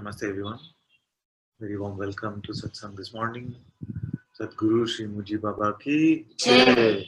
Namaste everyone. Very warm welcome to Satsang this morning. Sadhguru Shri Muji Baba ki Jai.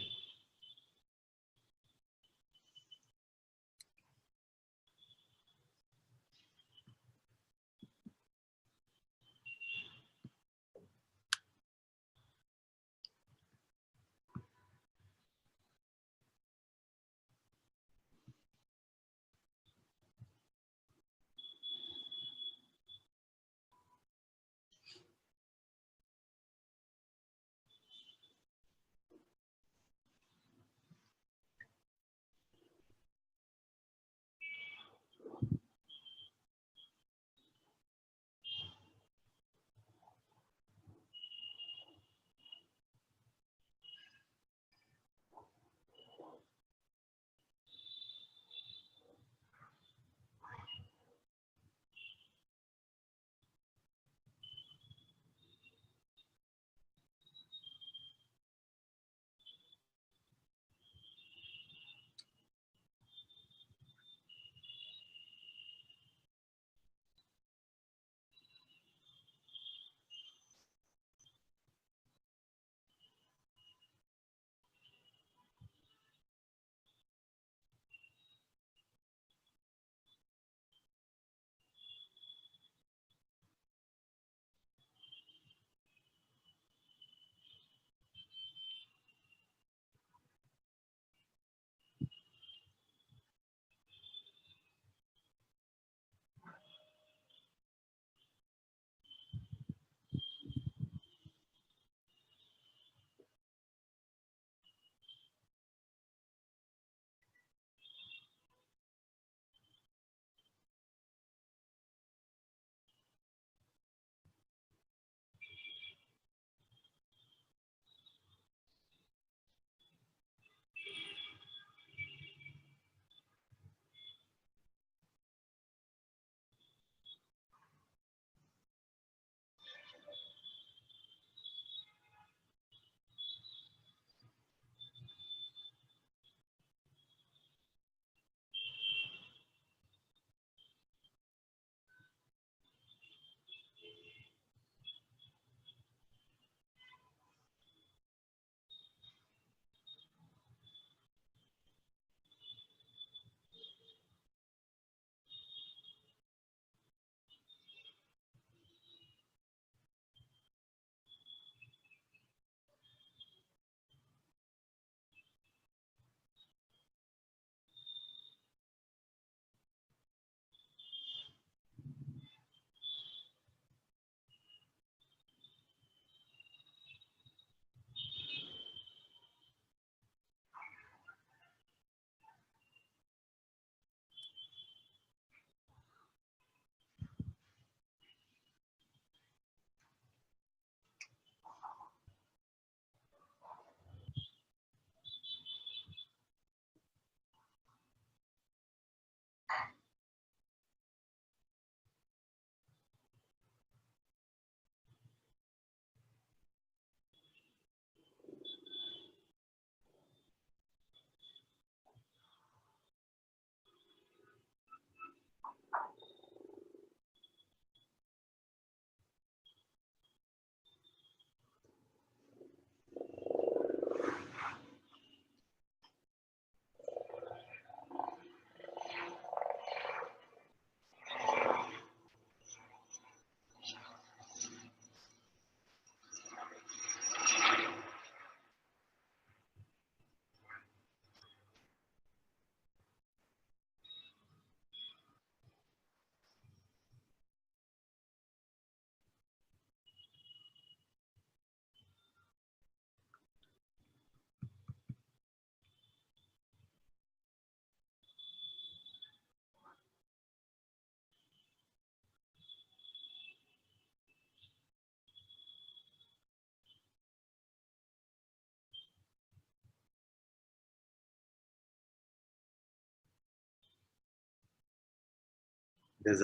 Does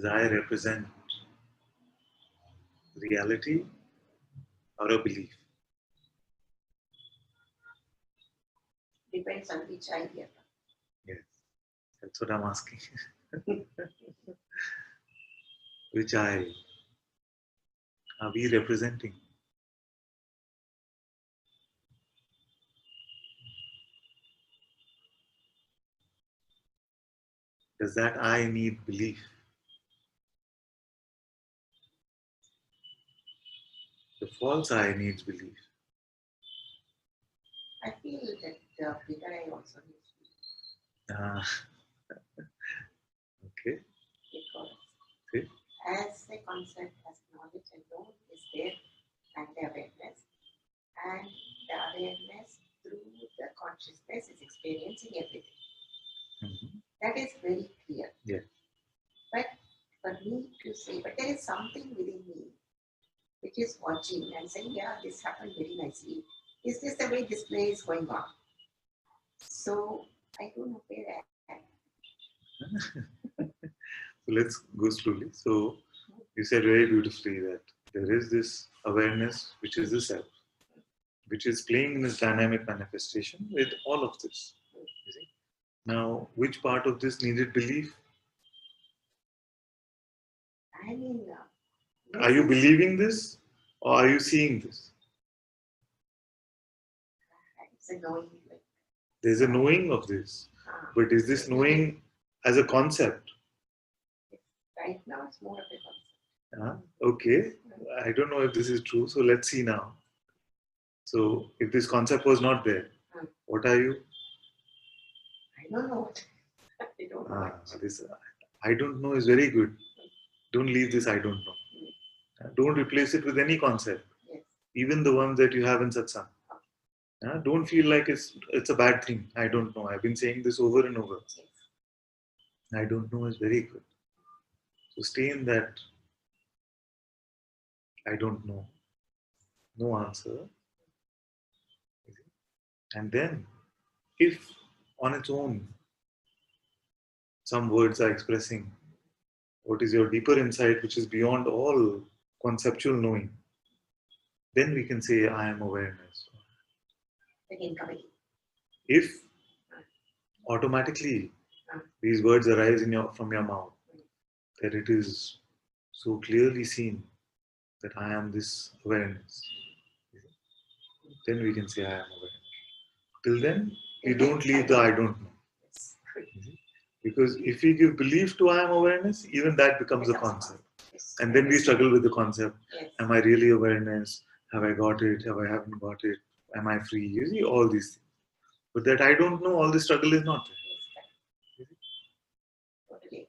I represent reality or a belief? Depends on which idea. Yes, that's what I'm asking. Which I are we representing? Does that I need belief? The false I needs belief. I feel that the bigger I also needs belief. Okay. Because Okay. as a concept, as knowledge and known is there, and the awareness, and the awareness through the consciousness is experiencing everything. Mm-hmm. That is very clear. Yeah. But for me to say, but there is something within me which is watching and saying, yeah, this happened very nicely. Is this the way this play is going on? So I don't know where I am. So let's go slowly. So you said very beautifully that there is this awareness which is the self, which is playing in this dynamic manifestation with all of this. You see? Now, which part of this needed belief? I mean, Are you believing this or are you seeing this? it's a knowing. Like, There's a knowing of this, but is this knowing as a concept? Right now, it's more of a concept. Okay, I don't know if this is true, so let's see now. So, if this concept was not there, what are you? I don't know what. I don't know. This I don't know is very good. Don't leave this I don't know. Don't replace it with any concept, Yes. even the ones that you have in Satsang. Don't feel like it's a bad thing. I don't know. I've been saying this over and over. Yes. I don't know is very good. So stay in that I don't know. No answer. And then, if on its own, some words are expressing what is your deeper insight, which is beyond all conceptual knowing, then we can say, I am awareness. Again, coming. If automatically these words arise from your mouth, that it is so clearly seen that I am this awareness, then we can say, I am awareness. Till then, we don't leave the I don't know. Because if we give belief to I am awareness, even that becomes a concept. And then we struggle with the concept. Am I really awareness? Have I got it? Have I haven't got it? Am I free? You see, all these things. But that I don't know, all this struggle is not there. Totally.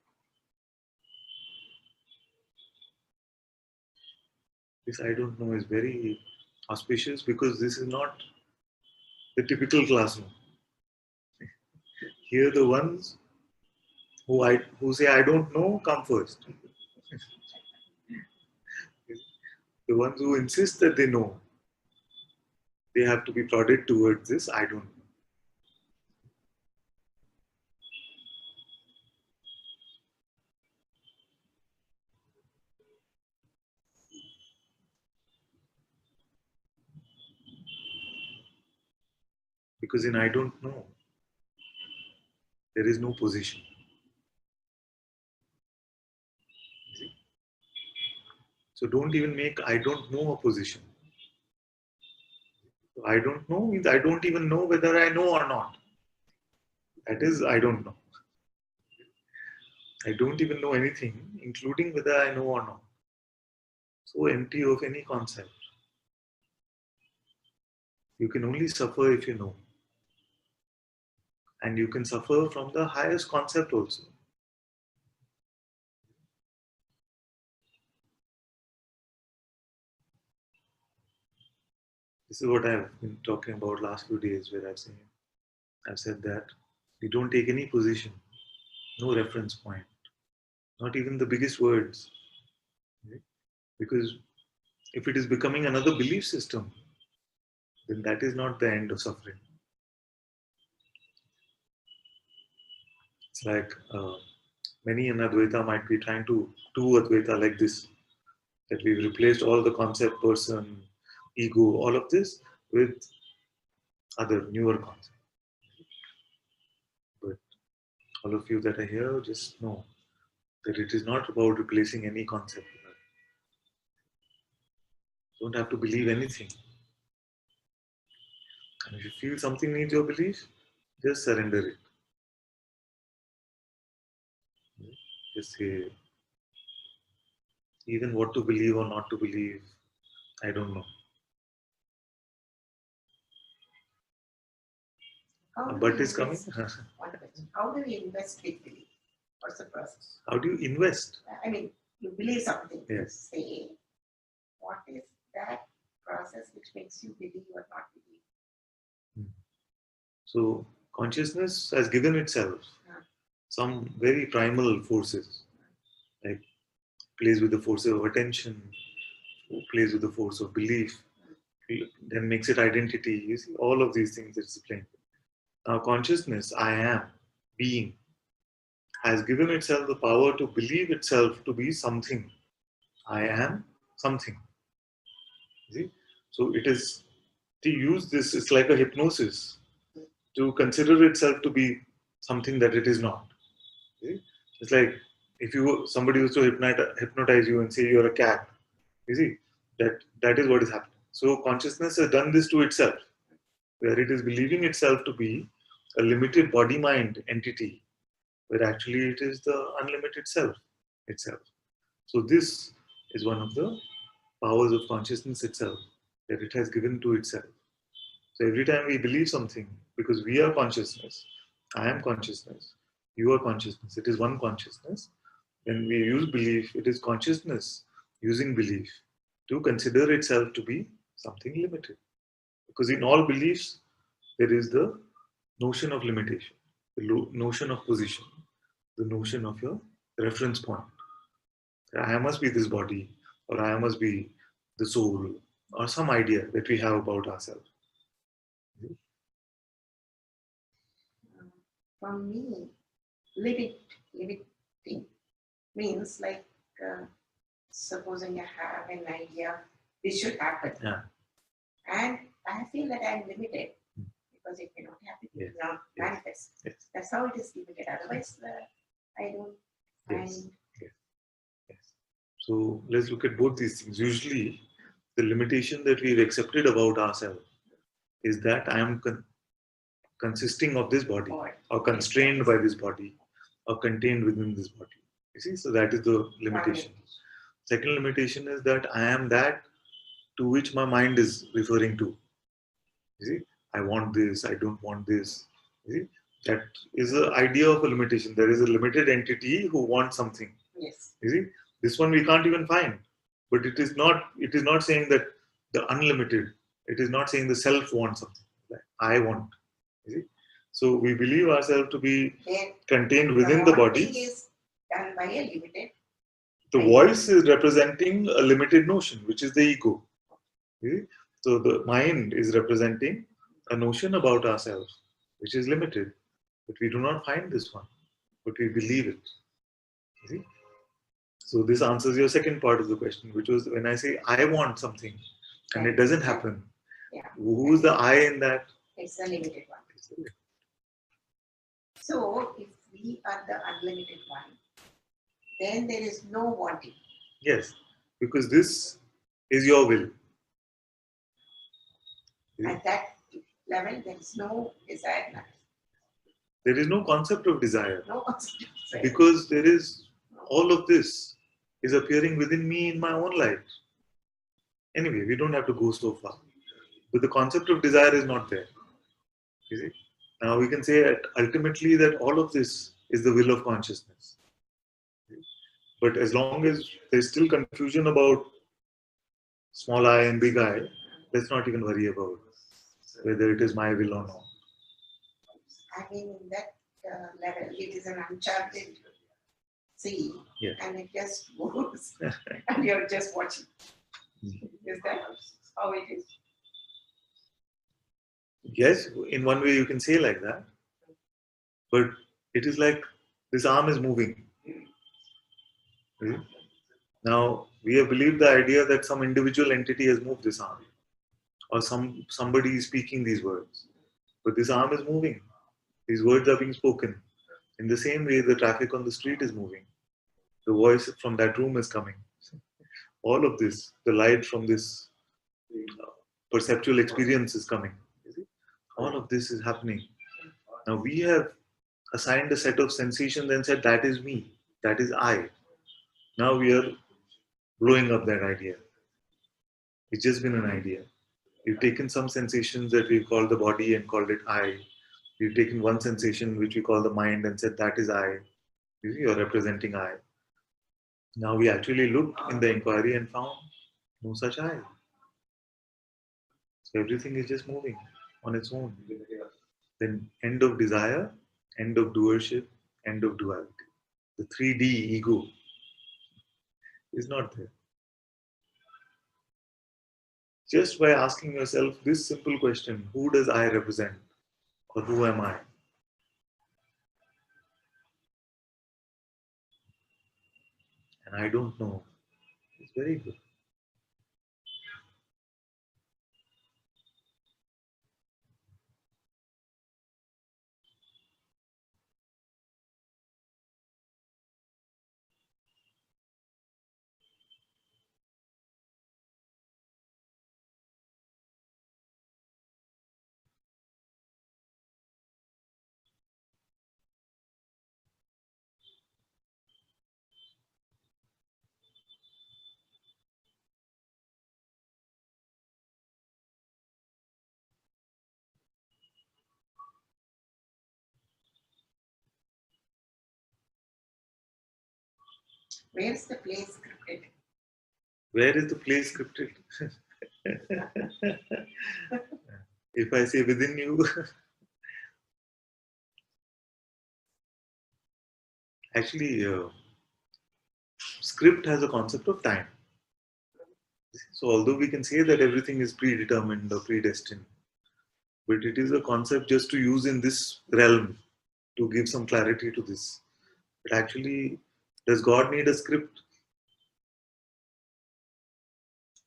This I don't know is very auspicious because this is not the typical classroom. Here the ones who say I don't know come first. The ones who insist that they know, they have to be prodded towards this I don't know. Because in I don't know, there is no position. See? So don't even make I don't know a position. So I don't know means I don't even know whether I know or not. That is I don't know. I don't even know anything, including whether I know or not. So empty of any concept. You can only suffer if you know. And you can suffer from the highest concept also. This is what I've been talking about last few days, where I've said that we don't take any position, no reference point, not even the biggest words. Because if it is becoming another belief system, then that is not the end of suffering. It's like many in Advaita might be trying to do Advaita like this, that we've replaced all the concept, person, ego, all of this with other newer concepts. But all of you that are here, just know that it is not about replacing any concept. You don't have to believe anything. And if you feel something needs your belief, just surrender it. Just say, even what to believe or not to believe, I don't know. How do But we it's coming. invest? One question. How do we invest with belief? What's the process? How do you invest? I mean, you believe something. Yes. You say, what is that process which makes you believe or not believe? So consciousness has given itself some very primal forces, like plays with the force of attention, plays with the force of belief, then makes it identity. You see, all of these things it's playing. Now consciousness, I am, being, has given itself the power to believe itself to be something. I am something. See? So it is to use this, it's like a hypnosis to consider itself to be something that it is not. See? It's like if somebody was to hypnotize you and say you're a cat, you see, that is what is happening. So consciousness has done this to itself, where it is believing itself to be a limited body-mind entity, where actually it is the unlimited self itself. So this is one of the powers of consciousness itself, that it has given to itself. So every time we believe something, because we are consciousness, I am consciousness, you are consciousness, it is one consciousness. When we use belief, it is consciousness using belief to consider itself to be something limited. Because in all beliefs, there is the notion of limitation, the notion of position, the notion of your reference point. I must be this body, or I must be the soul, or some idea that we have about ourselves. For me, limiting means like supposing I have an idea, this should happen. Yeah. And I feel that I'm limited because it may not happen, it will not manifest. Yes. That's how it is limited. Otherwise, I don't find. Yes. So let's look at both these things. Usually, the limitation that we've accepted about ourselves is that I am consisting of this body, or constrained by this body, or contained within this body. You see, so that is the limitation. Second limitation is that I am that to which my mind is referring to. You see, I want this, I don't want this. You see, that is the idea of a limitation. There is a limited entity who wants something. Yes. You see, this one we can't even find. But it is not saying that the unlimited, it is not saying the self wants something. Like I want. You see? So we believe ourselves to be contained within the body. Is done by a limited. The voice is representing a limited notion, which is the ego. You see? So the mind is representing a notion about ourselves, which is limited. But we do not find this one, but we believe it. You see? So this answers your second part of the question, which was when I say I want something and it doesn't happen. Yeah. Who is the I in that? It's a limited one. So if we are the unlimited one, then there is no wanting. Yes, because this is your will. At that level, there is no desire. There is no concept of desire. No concept of desire. Because there is all of this is appearing within me in my own life. Anyway, we don't have to go so far. But the concept of desire is not there. You see? Now we can say that ultimately that all of this is the will of consciousness. But as long as there's still confusion about small I and big I, let's not even worry about whether it is my will or not. I mean, in that level, it is an uncharted sea, and it just moves, and you're just watching. Is that how it is? Yes, in one way you can say like that, but it is like this arm is moving. Now we have believed the idea that some individual entity has moved this arm, or somebody is speaking these words, but this arm is moving. These words are being spoken. In the same way, the traffic on the street is moving. The voice from that room is coming. All of this, the light from this perceptual experience is coming. You see? All of this is happening. Now we have assigned a set of sensations and said, that is me, that is I. Now we are blowing up that idea. It's just been an idea. We've taken some sensations that we've called the body and called it I. We've taken one sensation which we call the mind and said that is I. You see, you're representing I. Now we actually looked in the inquiry and found no such I. So everything is just moving on its own. Then end of desire, end of doership, end of duality. The 3D ego is not there. Just by asking yourself this simple question, who does I represent? Or who am I? And I don't know. It's very good. Where's the play scripted? Where is the play scripted? If I say within you, actually, script has a concept of time. So, although we can say that everything is predetermined or predestined, but it is a concept just to use in this realm to give some clarity to this. But actually, does God need a script?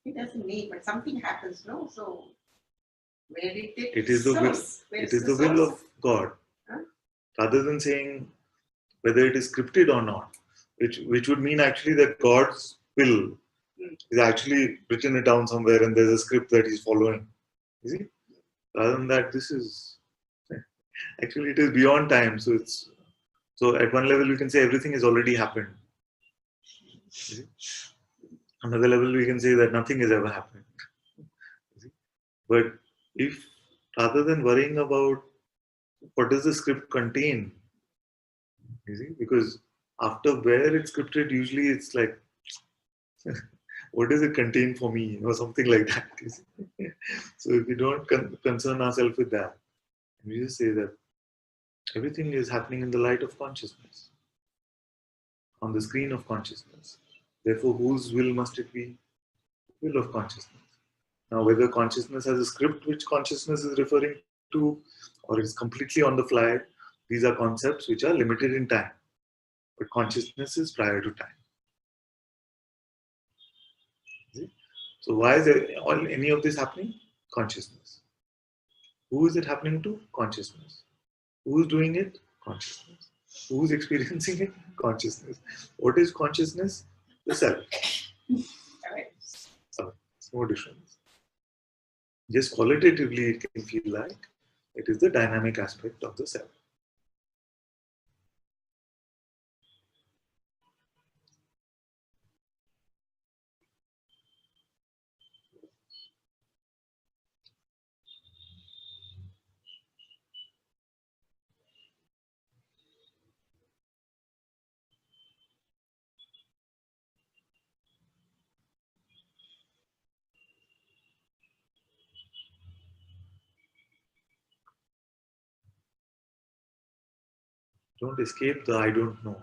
It doesn't need, but something happens, no? So where did It is the will. source? Where's It is the the will source? of God. Huh? Rather than saying whether it is scripted or not, which would mean actually that God's will is actually written it down somewhere and there's a script that he's following. You see? Rather than that, this is actually it is beyond time. So at one level we can say everything has already happened. You see? Another level we can say that nothing has ever happened. You see? But if rather than worrying about what does the script contain, you see, because after where it's scripted, usually it's like what does it contain for me, something like that. You see? So if we don't concern ourselves with that, we just say that everything is happening in the light of consciousness, on the screen of consciousness. Therefore, whose will must it be? Will of consciousness. Now, whether consciousness has a script which consciousness is referring to, or it's completely on the fly, these are concepts which are limited in time. But consciousness is prior to time. See? So, why is any of this happening? Consciousness. Who is it happening to? Consciousness. Who is doing it? Consciousness. Who is experiencing it? Consciousness. What is consciousness? The self. So, it's no difference. Just qualitatively, it can feel like it is the dynamic aspect of the self. Don't escape the I don't know.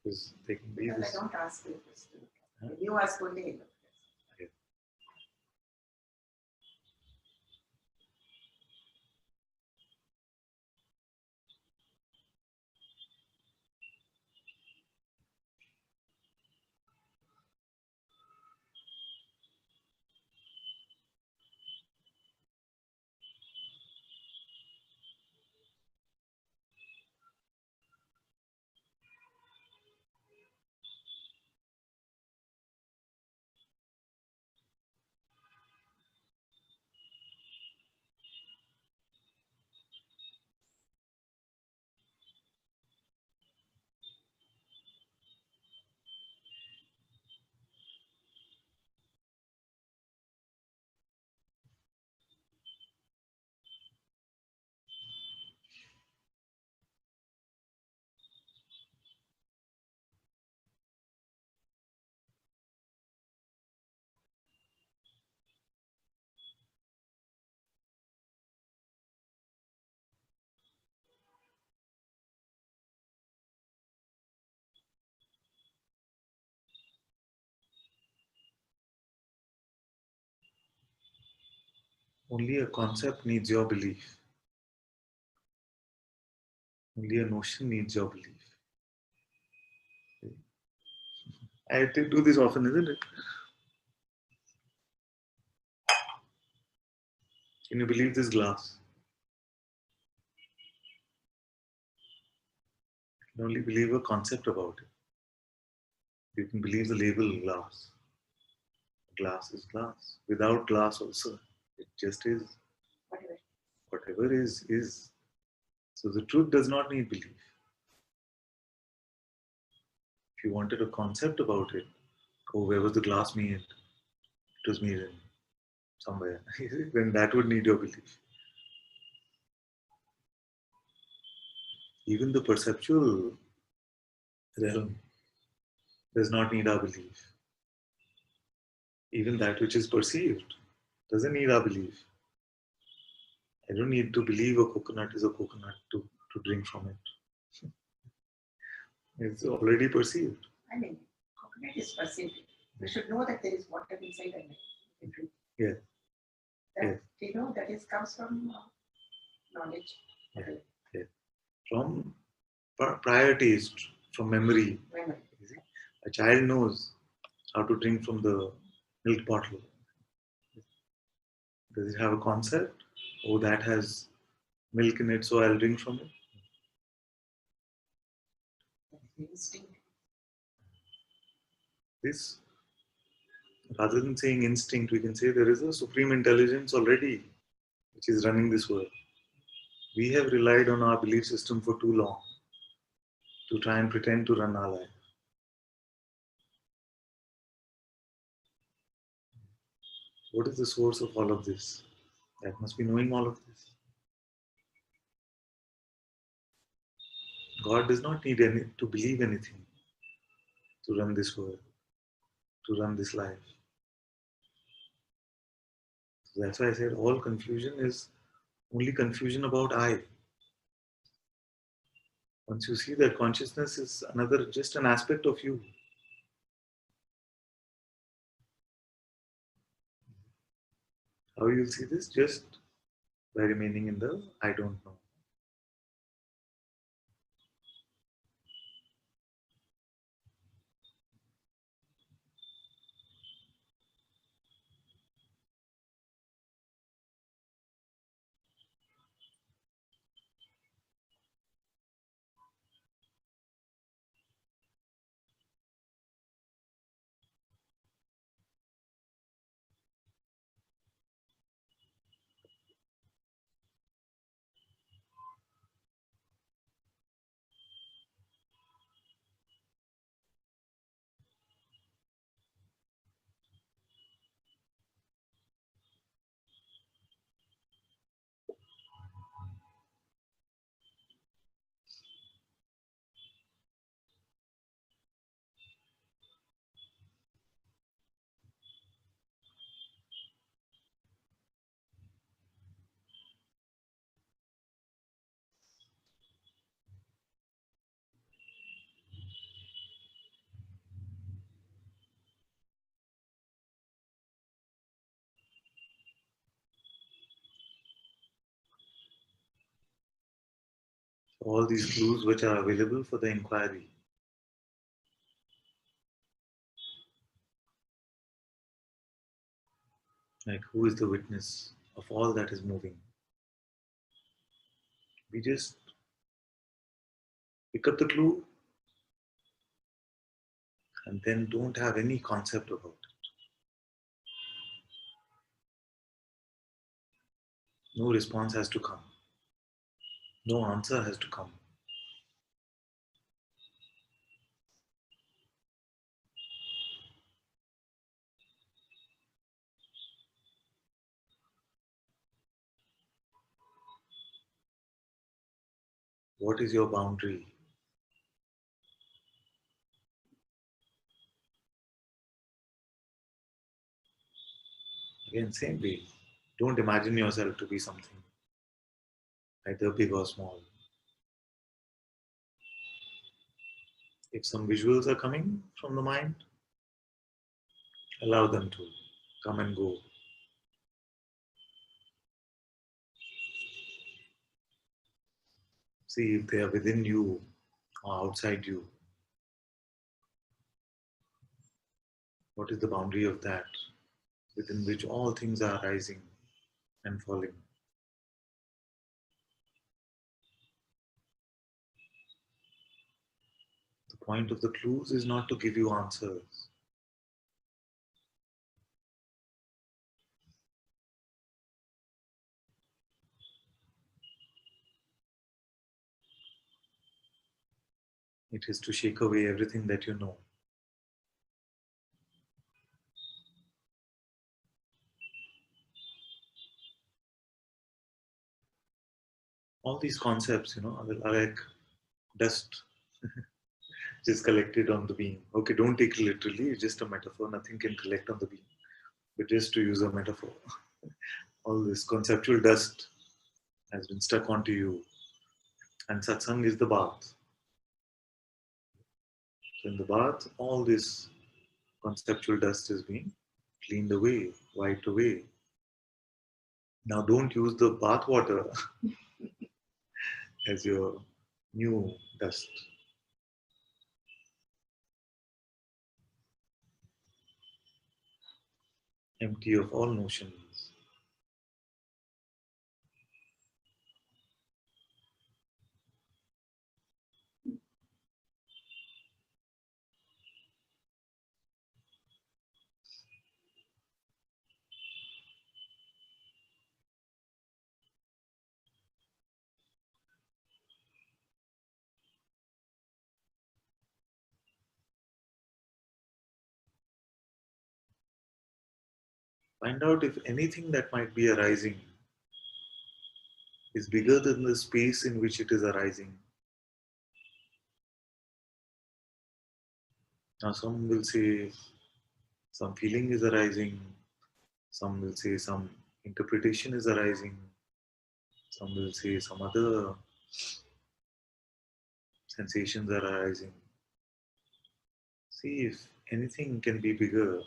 Because they can be Because this. I don't ask you a question. When you ask only, I know. Okay. Only a concept needs your belief. Only a notion needs your belief. I do this often, isn't it? Can you believe this glass? You can only believe a concept about it. You can believe the label glass. Glass is glass. Without glass also, it just is. Whatever. Whatever is, is. So the truth does not need belief. If you wanted a concept about it, oh, where was the glass made? It was made in somewhere. Then that would need your belief. Even the perceptual realm does not need our belief. Even that which is perceived doesn't need our belief. I don't need to believe a coconut is a coconut to drink from it. It's already perceived. I mean, coconut is perceived. You should know that there is water inside and you can drink. Yeah. That, Yeah. you know, that is comes from knowledge. Yeah. Yeah. From prior taste, from memory. Memory. You see? A child knows how to drink from the milk bottle. Does it have a concept? Oh, that has milk in it, so I'll drink from it. That is the instinct. This, rather than saying instinct, we can say there is a supreme intelligence already which is running this world. We have relied on our belief system for too long to try and pretend to run our life. What is the source of all of this? That must be knowing all of this. God does not need to believe anything to run this world, to run this life. So that's why I said all confusion is only confusion about I. Once you see that consciousness is another, just an aspect of you, how you'll see this? Just by remaining in the I don't know. All these clues which are available for the inquiry. Like who is the witness of all that is moving? We just pick up the clue and then don't have any concept about it. No response has to come. No answer has to come. What is your boundary? Again, same way. Don't imagine yourself to be something, either big or small. If some visuals are coming from the mind, allow them to come and go. See if they are within you or outside you. What is the boundary of that within which all things are rising and falling? The point of the clues is not to give you answers. It is to shake away everything that you know. All these concepts, are like dust just collected on the beam. Okay, don't take it literally, it's just a metaphor. Nothing can collect on the beam. But just to use a metaphor, all this conceptual dust has been stuck onto you. And satsang is the bath. So in the bath, all this conceptual dust is being cleaned away, wiped away. Now don't use the bath water as your new dust. Empty of all notions. Find out if anything that might be arising is bigger than the space in which it is arising. Now, some will say some feeling is arising, some will say some interpretation is arising, some will say some other sensations are arising. See if anything can be bigger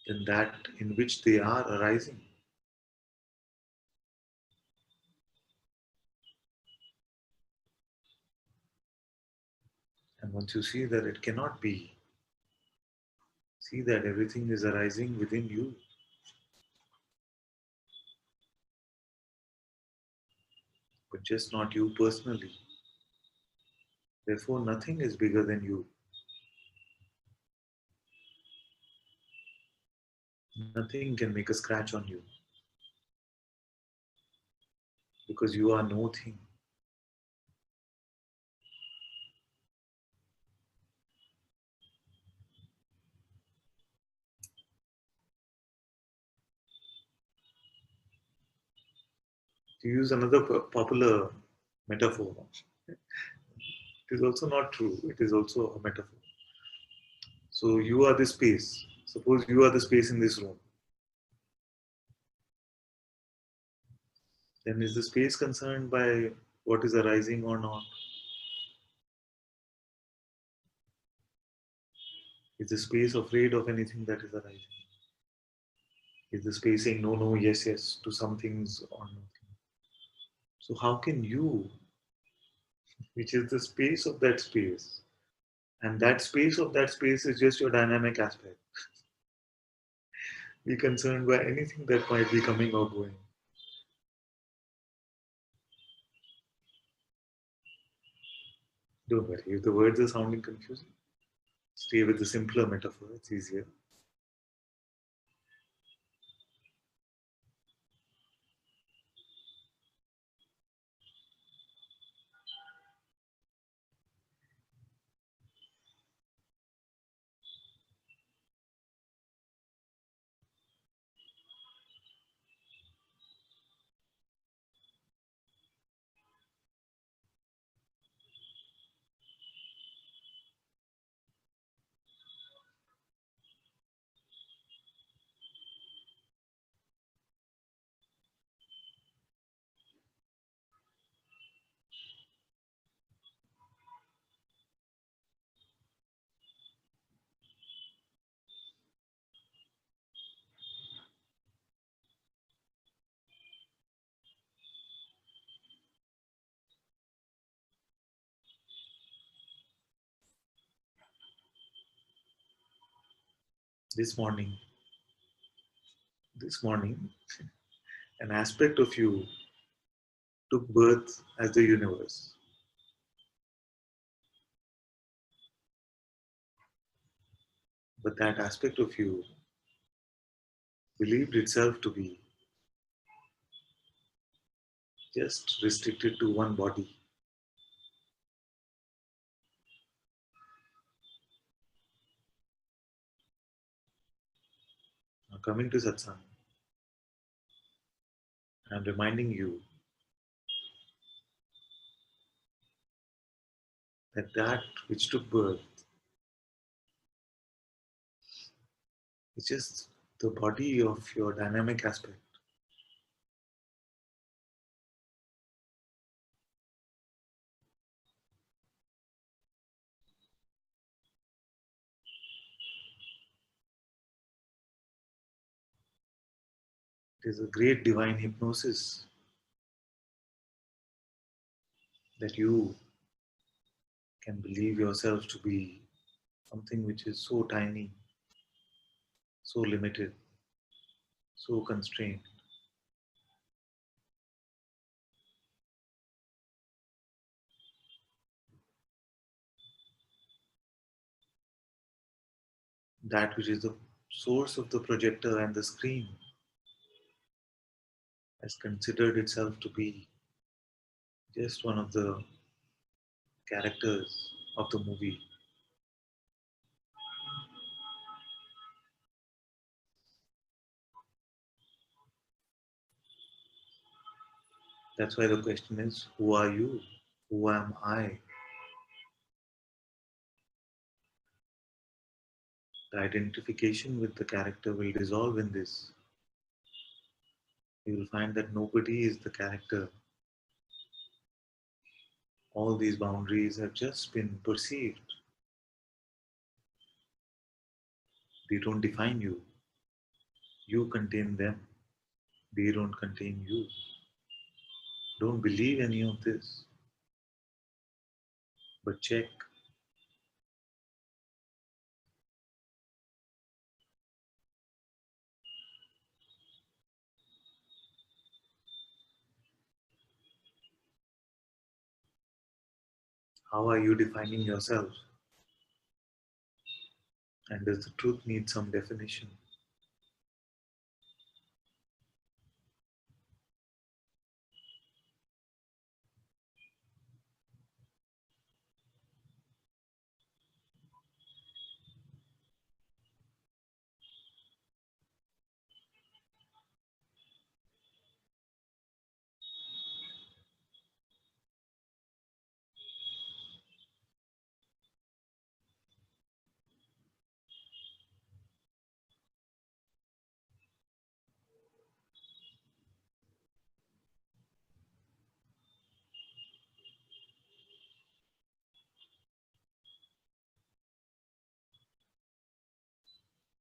than that in which they are arising. And once you see that it cannot be, see that everything is arising within you. But just not you personally. Therefore, nothing is bigger than you. Nothing can make a scratch on you because you are no thing. To use another popular metaphor, it is also not true, it is also a metaphor. So, you are the space. Suppose you are the space in this room. Then is the space concerned by what is arising or not? Is the space afraid of anything that is arising? Is the space saying no, no, yes, yes to some things or nothing? So, how can you, which is the space of that space, and that space of that space is just your dynamic aspect, be concerned by anything that might be coming or going? Don't worry, if the words are sounding confusing, stay with the simpler metaphor, it's easier. This morning, this morning, an aspect of you took birth as the universe. But that aspect of you believed itself to be just restricted to one body. Now, coming to Satsang, I'm reminding you that that which took birth is just the body of your dynamic aspect. It is a great divine hypnosis that you can believe yourself to be something which is so tiny, so limited, so constrained. That which is the source of the projector and the screen has considered itself to be just one of the characters of the movie. That's why the question is, who are you? Who am I? The identification with the character will dissolve in this. You will find that nobody is the character. All these boundaries have just been perceived. They don't define you. You contain them. They don't contain you. Don't believe any of this, but check how are you defining yourself, and does the truth need some definition?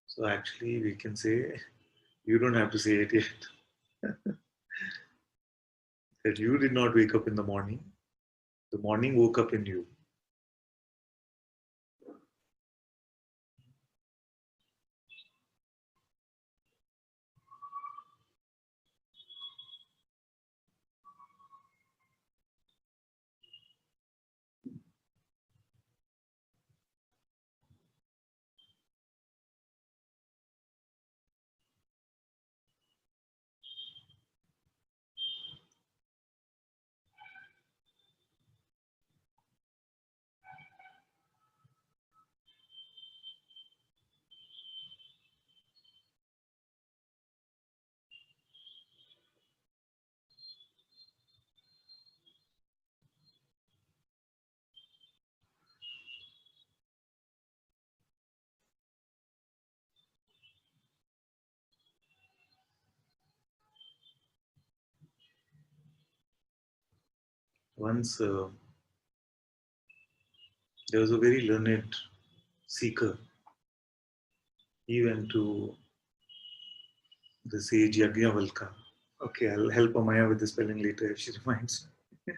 So actually, we can say, you don't have to say it yet, that you did not wake up in the morning. The morning woke up in you. Once there was a very learned seeker. He went to the sage Yagyavalka. Okay, I'll help Amaya with the spelling later if she reminds me.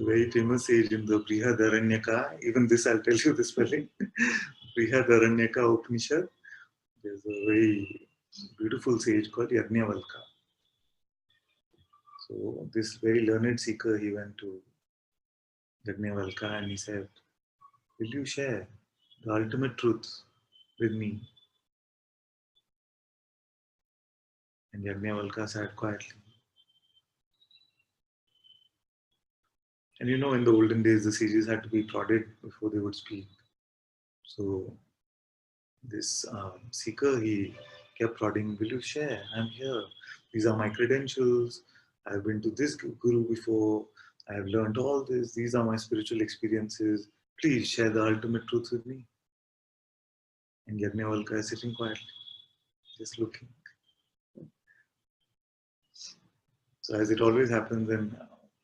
A very famous sage in the Brihadaranyaka. Even this, I'll tell you the spelling. Brihadaranyaka Upanishad. There's a very beautiful sage called Yajnavalkya. So this very learned seeker, he went to Yajnavalkya and he said, "Will you share the ultimate truth with me?" And Yajnavalkya sat quietly. And you know, in the olden days, the sages had to be prodded before they would speak. So this seeker, he kept prodding, "Will you share? I'm here. These are my credentials. I've been to this guru before. I have learned all this. These are my spiritual experiences. Please share the ultimate truth with me." And Yajnavalkya is sitting quietly, just looking. So as it always happens, and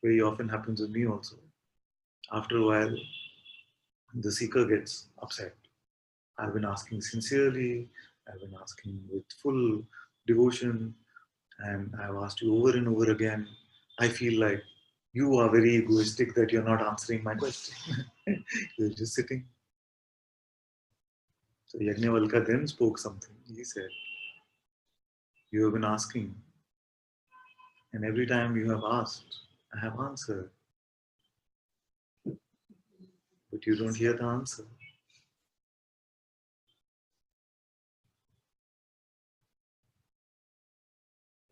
very often happens with me also, after a while, the seeker gets upset. I've been asking sincerely, I've been asking with full devotion, and I've asked you over and over again. I feel like you are very egoistic that you're not answering my question. You're just sitting. So Yajnavalkya then spoke something. He said, "You have been asking, and every time you have asked, I have answered, but you don't hear the answer.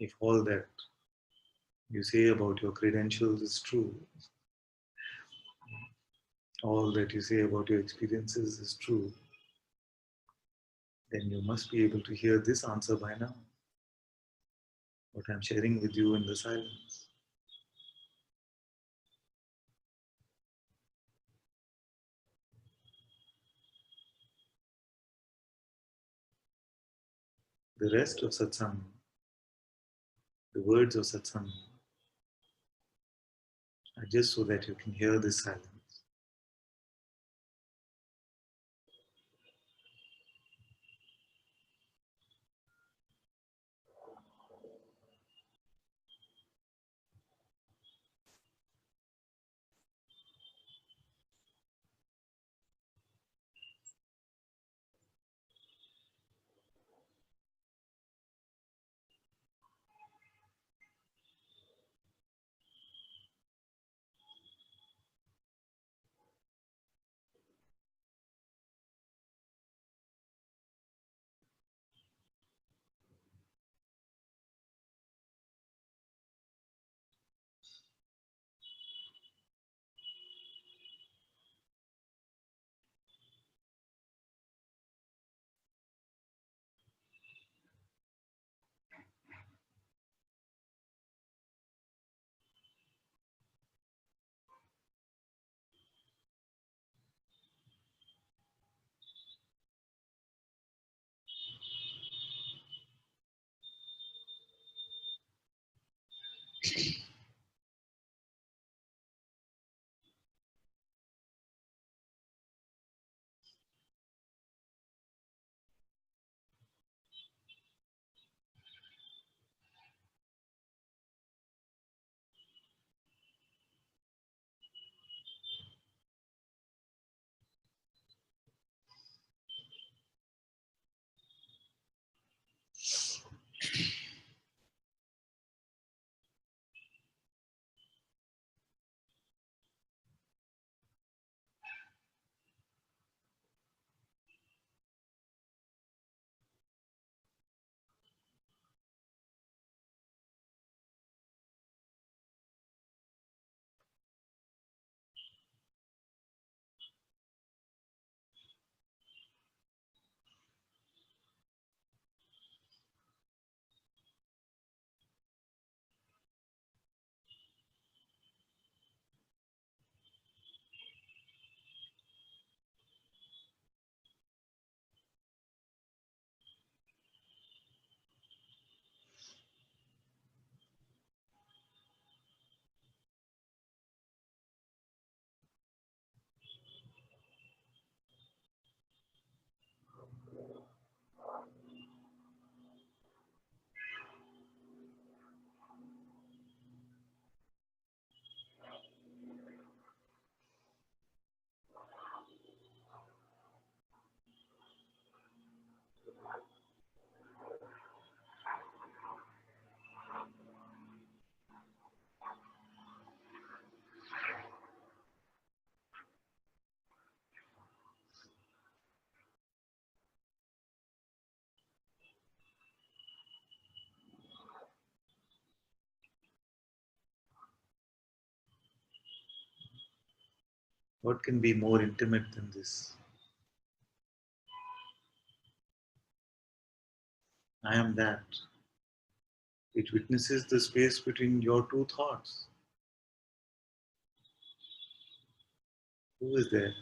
If all that you say about your credentials is true, all that you say about your experiences is true, then you must be able to hear this answer by now, what I'm sharing with you in the silence." The rest of Satsang, the words of Satsang, are just so that you can hear this silence. What can be more intimate than this? I am that. It witnesses the space between your two thoughts. Who is there?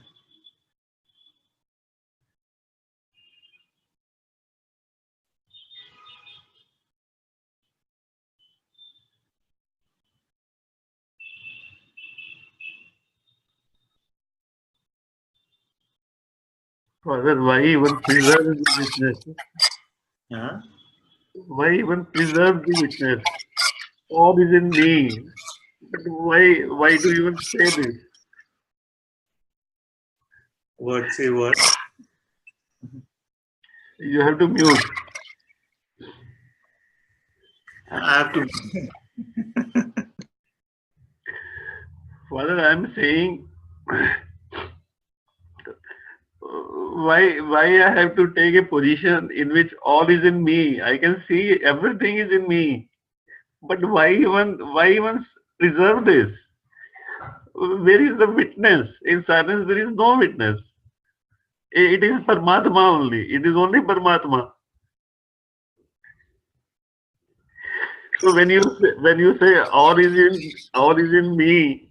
Father, why even preserve the witness? Huh? Why even preserve the witness? All is in me. But why do you even say this? What? Say what? You have to mute. I have to. Father, I am saying why I have to take a position in which all is in me. I can see everything is in me. But why even preserve this? Where is the witness? In silence there is no witness. It is Paramatma only. It is only Paramatma. So when you say all is in me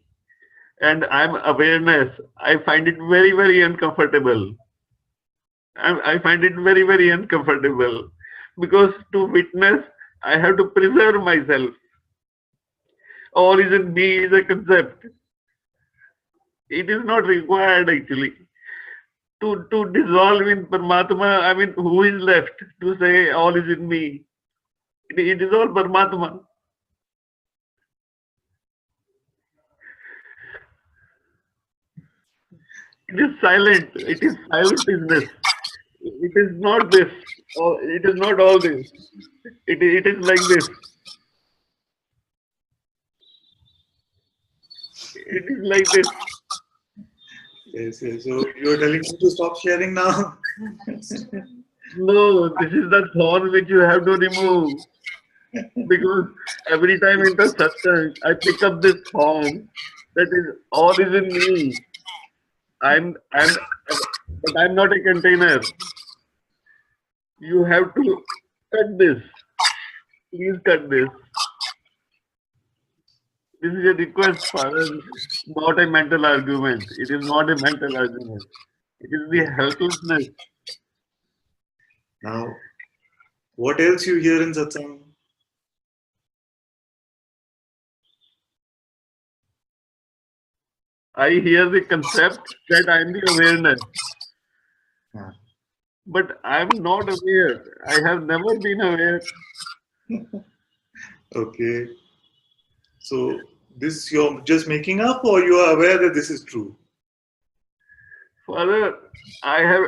and I'm awareness, I find it very uncomfortable. I find it very uncomfortable because to witness I have to preserve myself. All is in me is a concept. It is not required actually. To dissolve in Paramatma, I mean, who is left to say all is in me? It is all Paramatma. It is silent. It is silent business. It is not this. It is not all this. It is like this. It is like this. Yes, yes. So you're telling me to stop sharing now? No, this is the thorn which you have to remove. Because every time in the satsang, I pick up this thorn that is all is in me. But I'm not a container. You have to cut this. Please cut this. This is a request, Father, not a mental argument. It is not a mental argument. It is the helplessness. Now, what else you hear in satsang? I hear the concept that I am the awareness, Huh. but I am not aware. I have never been aware. Okay. So this you're just making up, or you are aware that this is true? Father, I have.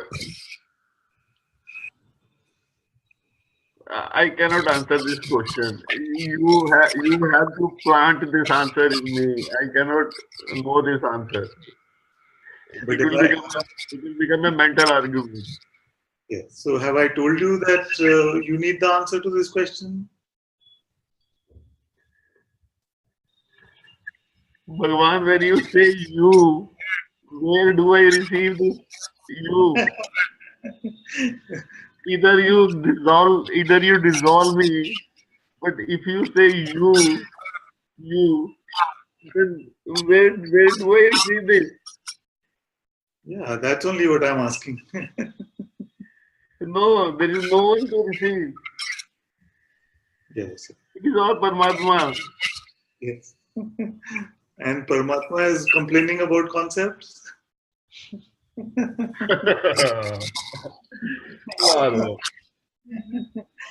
I cannot answer this question. You have to plant this answer in me. I cannot know this answer. But It if will I, become it will become a mental argument. yes. So have I told you that you need the answer to this question? Bhagavan, when you say you, where do I receive this you? Either you dissolve me, but if you say you, then where do I receive this? Yeah, that's only what I'm asking. No, there is no one to receive. Yes. It is all Paramatma. Yes. And Paramatma is complaining about concepts. Claro.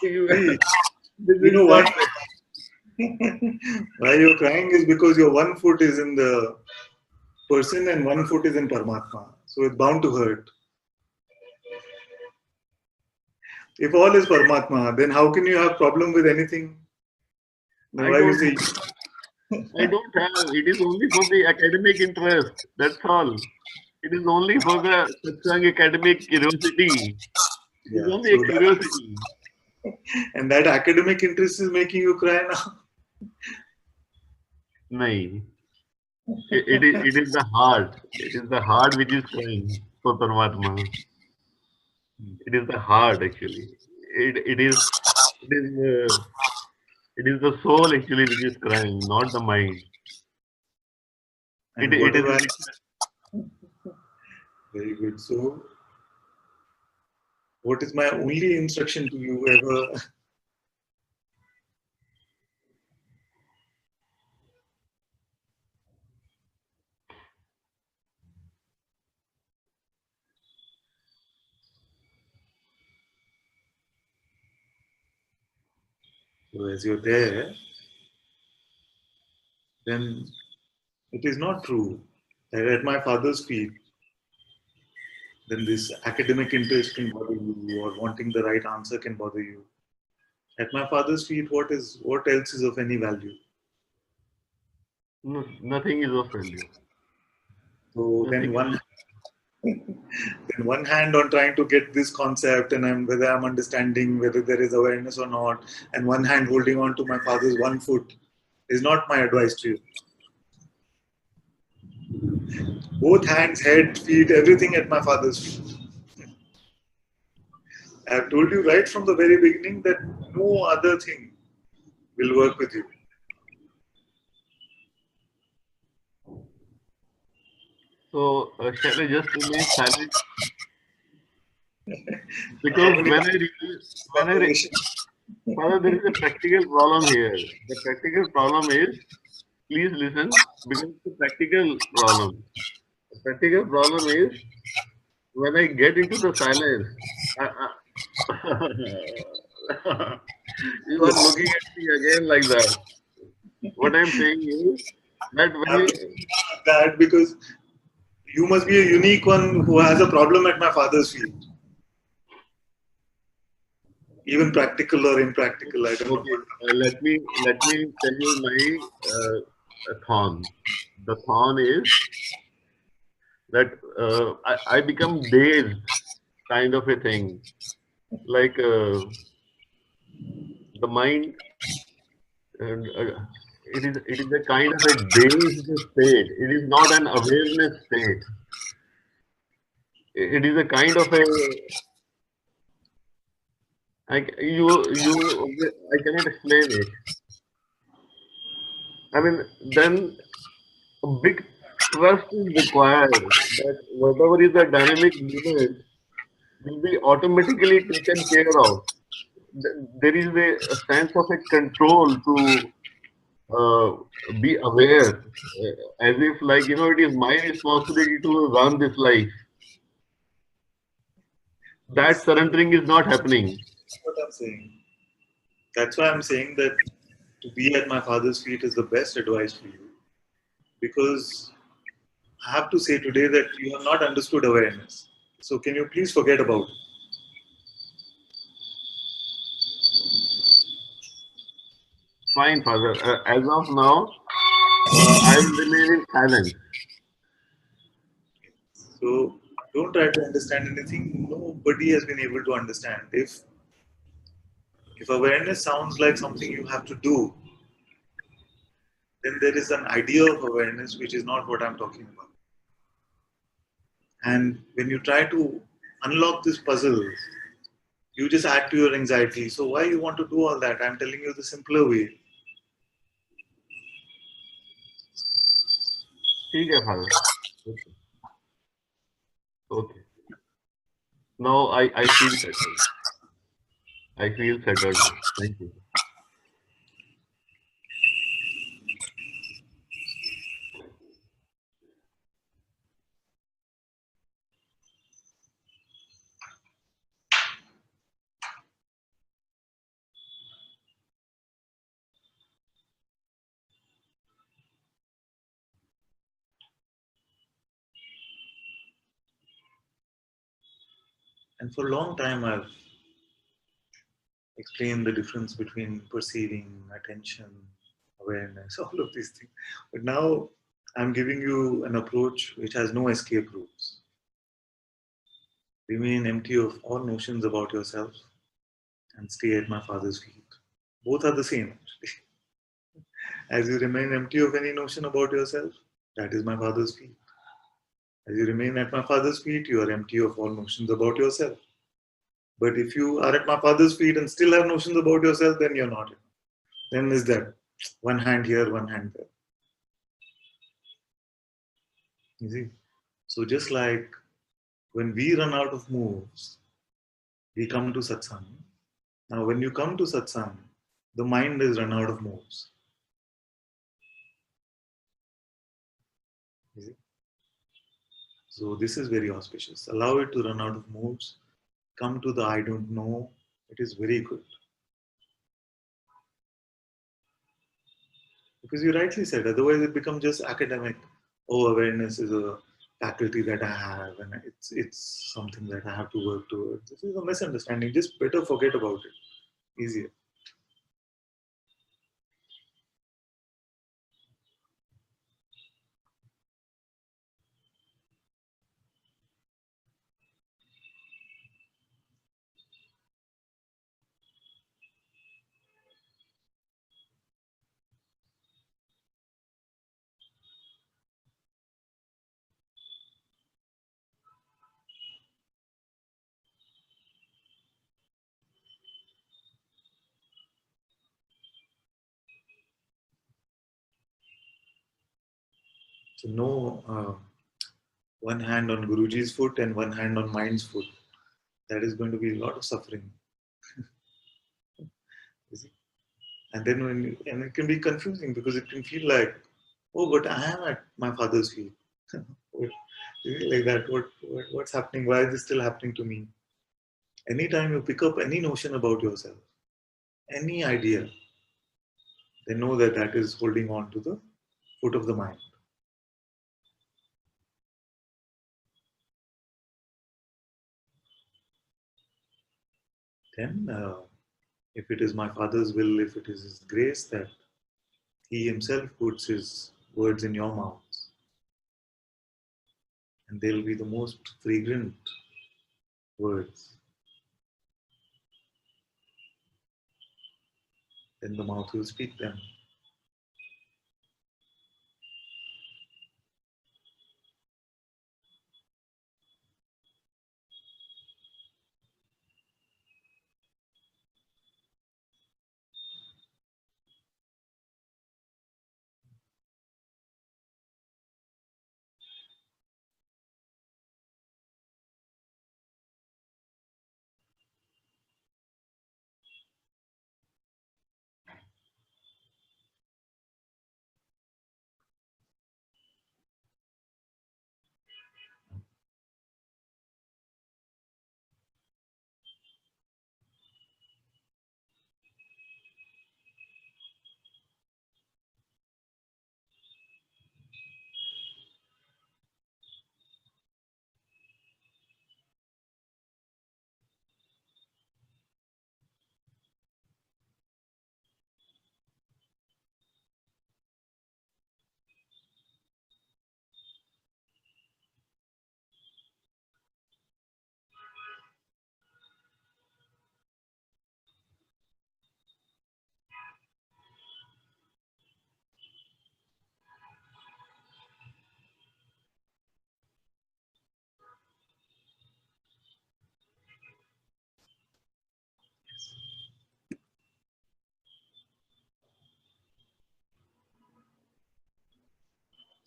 See, This you is know why? not. Why you're crying is because your one foot is in the person and one foot is in Paramatma. So it's bound to hurt. If all is Paramatma, then how can you have problem with anything? Then I why you don't. say, I don't have. It is only for the academic interest. That's all. It is only for the Satsang academic curiosity. It is yeah, only a so that, curiosity. and that academic interest is making you cry now? नहीं. It is the heart. It is the heart which is crying for Paramatma. It is the heart actually. It is it is the soul actually which is crying, not the mind. And It is whatever I, very very good. So, what is my only instruction to you ever? So, as you're there, then it is not true that at my father's feet, then this academic interest can bother you, or wanting the right answer can bother you. At my father's feet, what else is of any value? no, nothing is of value. So Nothing. then one hand on trying to get this concept, and whether I'm understanding whether there is awareness or not, and one hand holding on to my father's one foot is not my advice to you. Both hands, head, feet, everything at my father's feet. I have told you right from the very beginning that no other thing will work with you. So shall I just remain silent? How Because many when I re- conversation? Father, there is a practical problem here. The practical problem is, please listen, because it's a practical problem. The practical problem is when I get into the silence, you are Yes. looking at me again like that. What I'm saying is that when I'm you, that because you must be a unique one who has a problem at my father's feet. Even practical or impractical, I don't know okay, what. let me tell you my thorn. The thorn is that I become dazed, kind of a thing. Like the mind, it is a kind of a dazed state. It is not an awareness state. It is a kind of a I cannot explain it. I mean, then a big trust is required that whatever is the dynamic movement will be automatically taken care of. There is a sense of a control to be aware, as if like it is my responsibility to run this life. That Yes, surrendering is not happening. that's what I'm saying. That's why I'm saying that to be at my father's feet is the best advice for you. Because I have to say today that you have not understood awareness. So can you please forget about it? Fine, Father. As of now, I will remain in silence. So don't try to understand anything. Nobody has been able to understand. If awareness sounds like something you have to do, then there is an idea of awareness which is not what I'm talking about. And when you try to unlock this puzzle, you just add to your anxiety. So why you want to do all that? I'm telling you the simpler way. ठीक है, Father. Okay. Okay. Now I feel settled. I feel settled. Thank you. And for a long time, I've explained the difference between perceiving, attention, awareness, all of these things. But now I'm giving you an approach which has no escape routes. Remain empty of all notions about yourself and stay at my father's feet. Both are the same, actually. As you remain empty of any notion about yourself, That is my Father's feet. As you remain at my Father's feet, you are empty of all notions about yourself. But if you are at my Father's feet and still have notions about yourself, then you're not. Then is that one hand here, one hand there. You see? So just like when we run out of moves, we come to Satsang. Now, when you come to Satsang, the mind is run out of moves. You see? So this is very auspicious. Allow it to run out of moves. Come to the I don't know. It is very good. Because you rightly said, otherwise it becomes just academic. Oh, awareness is a faculty that I have and it's something that I have to work towards. This is a misunderstanding. Just better forget about it. Easier. So no one hand on Guruji's foot and one hand on mind's foot. That is going to be a lot of suffering. You see? And then and it can be confusing because it can feel like, oh, but I am at my Father's feet. What, like that. What's happening? Why is this still happening to me? Anytime you pick up any notion about yourself, any idea, then know that that is holding on to the foot of the mind. Then, if it is my Father's will, if it is His grace that He Himself puts His words in your mouths, and they'll be the most fragrant words, then the mouth will speak them.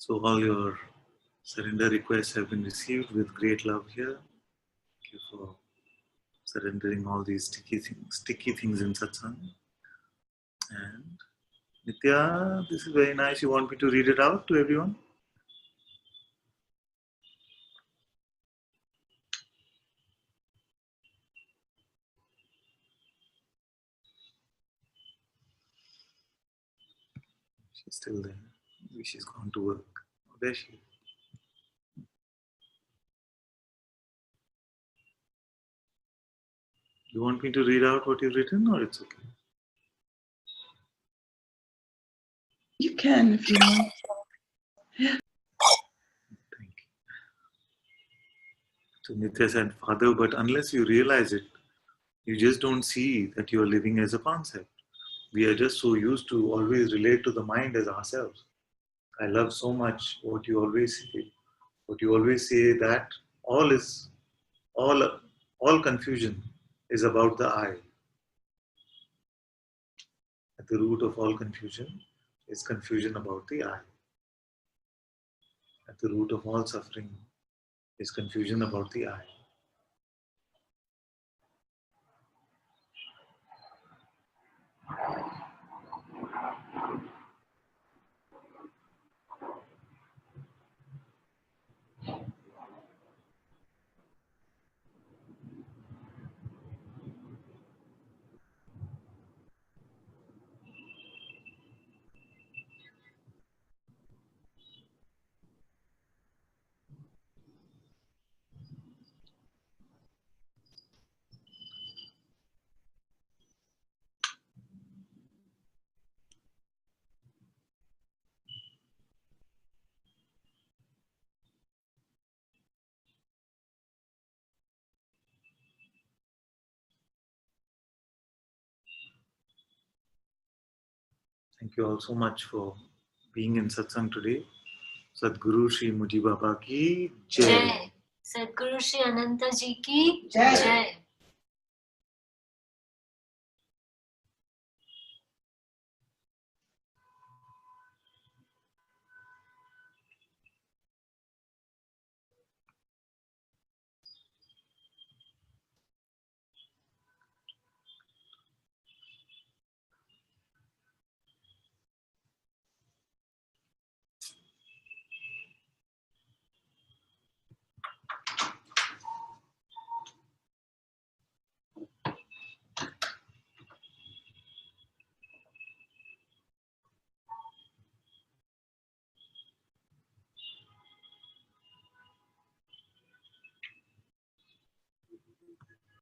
So all your surrender requests have been received with great love here. Thank you for surrendering all these sticky things in satsang. And Nitya, this is very nice. You want me to read it out to everyone? She's still there. Maybe she's gone to work. Oh, there she is. You want me to read out what you've written, or it's okay? You can if you want. Thank you. So Nitya said, Father, but unless you realize it, you just don't see that you're living as a concept. We are just so used to always relate to the mind as ourselves. I love so much what you always say. What you always say that all is all confusion is about the I. At the root of all confusion is confusion about the I. At the root of all suffering is confusion about the I. Thank you all so much for being in Satsang today. Sadguru Shri Muji Baba ki Jai. जय सदगुरु श्री अनंत जी की जय। जय।